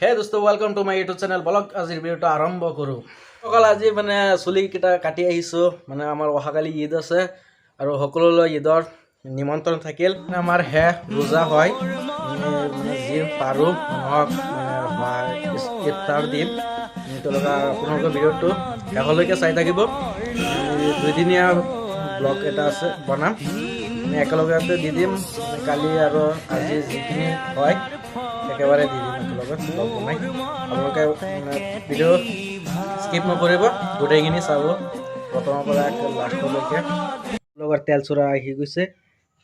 হে দোস্ত welcome to my YouTube channel blog আজিৰ ভিডিওটো আৰম্ভ কৰোঁ। অকল আজি মানে চুলিকেইটা কাটি আহিছোঁ, মানে আমাৰ অহাকালি ঈদ আছে আৰু সকলোলৈ ঈদৰ নিমন্ত্ৰণ থাকিল। আমাৰ ৰোজা হয়, মানে যি পাৰোঁ মানুহক মানে ইফতাৰ দিম। তেওঁলোকে আপোনালোকৰ ভিডিঅ'টো শেষলৈকে চাই থাকিব। দুইদিনীয়া ব্লগ এটা আছে বনাম, একেলগতে দি দিম। কালি আৰু আজি যিখিনি হয় একেবাৰে দি দিম একেলগে ব্লগ বনাই। আপোনালোকে ভিডিঅ' স্কিপ নকৰিব, গোটেইখিনি চাব প্ৰথমৰ পৰা লাষ্টলৈকে। লগৰ তেল চোৰা আহি গৈছে,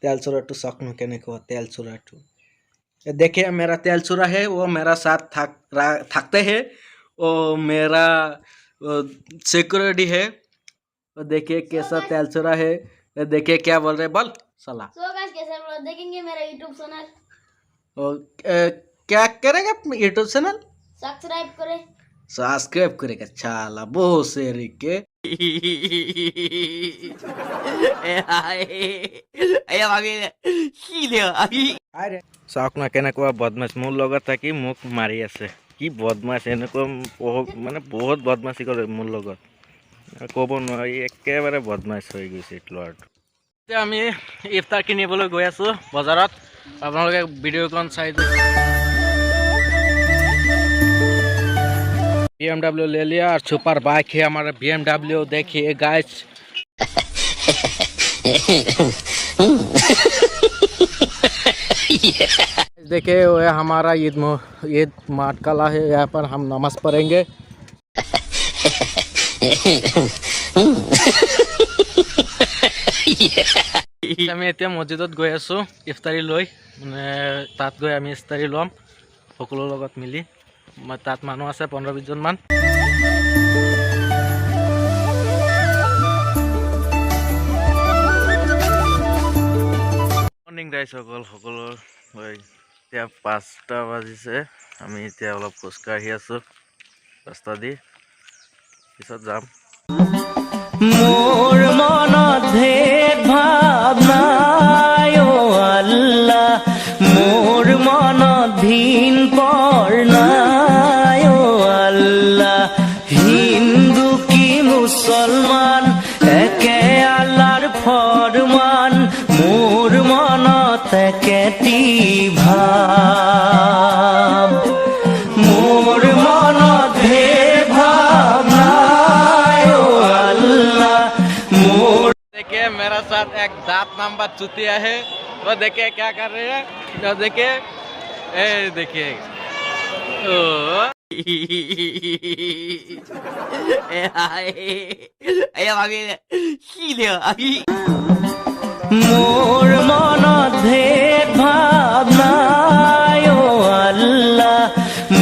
তেল চোৰাটো চাওকনো কেনেকুৱা তেল চোৰাটো। देखे मेरा तेल चूरा है, वो मेरा साथ थकते हैं, वो मेरा सिक्योरिटी है। देखिए कैसा तेल चूरा है, देखिए क्या बोल रहे बोल साला। सो गाइस कैसे आप लोग देखेंगे मेरा YouTube चैनल, क्या करेगा यूट्यूब चैनल? सब्सक्राइब करेगा चाला बहुत सेरी के। চাওক না কেনেকুৱা বদমাছ, মোৰ লগত থাকি মোক মাৰি আছে। কি বদমাছ, এনেকুৱা মানে বহুত বদমাছি কৰে মোৰ লগত, ক'ব নোৱাৰি, একেবাৰে বদমাছ হৈ গৈছে ল'ৰাটো। এতিয়া আমি ইফতাৰ কিনিবলৈ গৈ আছোঁ বজাৰত, আপোনালোকে ভিডিঅ'খন চাই BMW ले लिया और सुपर बाइक है हमारा BMW। देखिए गाइस देखिए वो हमारा ईद माठ कला है, यहाँ पर हम नमाज पढ़ेंगे। আমি এতিয়া মছজিদত গৈ আছোঁ ইফতাৰী লৈ, মানে তাত গৈ আমি ইফতাৰী ল'ম সকলোৰ লগত মিলি। তাত মানুহ আছে 15-20 জন মান। মৰ্নিং গাইজ সকলো এতিয়া 5টা বাজিছে। আমি এতিয়া অলপ খোজকাঢ়ি আছোঁ ৰাস্তা দি, পিছত যাম। মোৰ মনত ভেদ ভাৱ নাই অ আল্লাহ, মোৰ মনত ভিন পৰ নাই অ আল্লাহ। হিন্দু কি মুছলমান একে আল্লাহৰ ফৰমান, মোৰ মনত একেটি ভাৱ। মোৰ মনত ভেদ ভাৱ নাই অ আল্লাহ মোৰ। देखिए मेरा साथ एक दांत नंबर चुतिया है, वो देखिए क्या कर रहे हैं, तो देखिए देखिए মোর মনত ভেদ ভাৱ নাই অ আল্লাহ,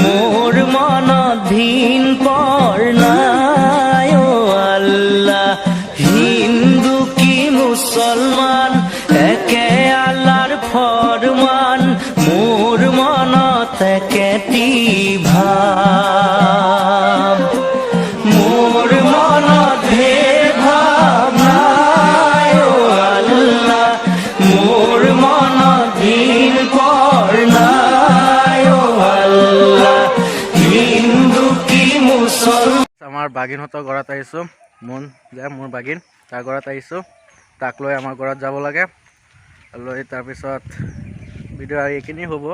মোৰ মনত ভিন পৰ নাই অ আল্লাহ। হিন্দু কি মুছলমান একে আল্লাহৰ ফৰমান, মোৰ মনত একেটি ভাৱ। মোৰ মনত ভেদ ভাৱ নাই অ আল্লাহ, মোৰ মনত ভিন পৰ নাই অ আল্লাহ। হিন্দু কি মুছলমান। আমাৰ বাগিনহঁতৰ ঘৰত আহিছোঁ, মোৰ বাগিন তাৰ ঘৰত আহিছোঁ, তাক লৈ আমাৰ ঘৰত যাব লাগে। লৈ তাৰপিছত ভিডিঅ' আৰু এইখিনি হ'ব।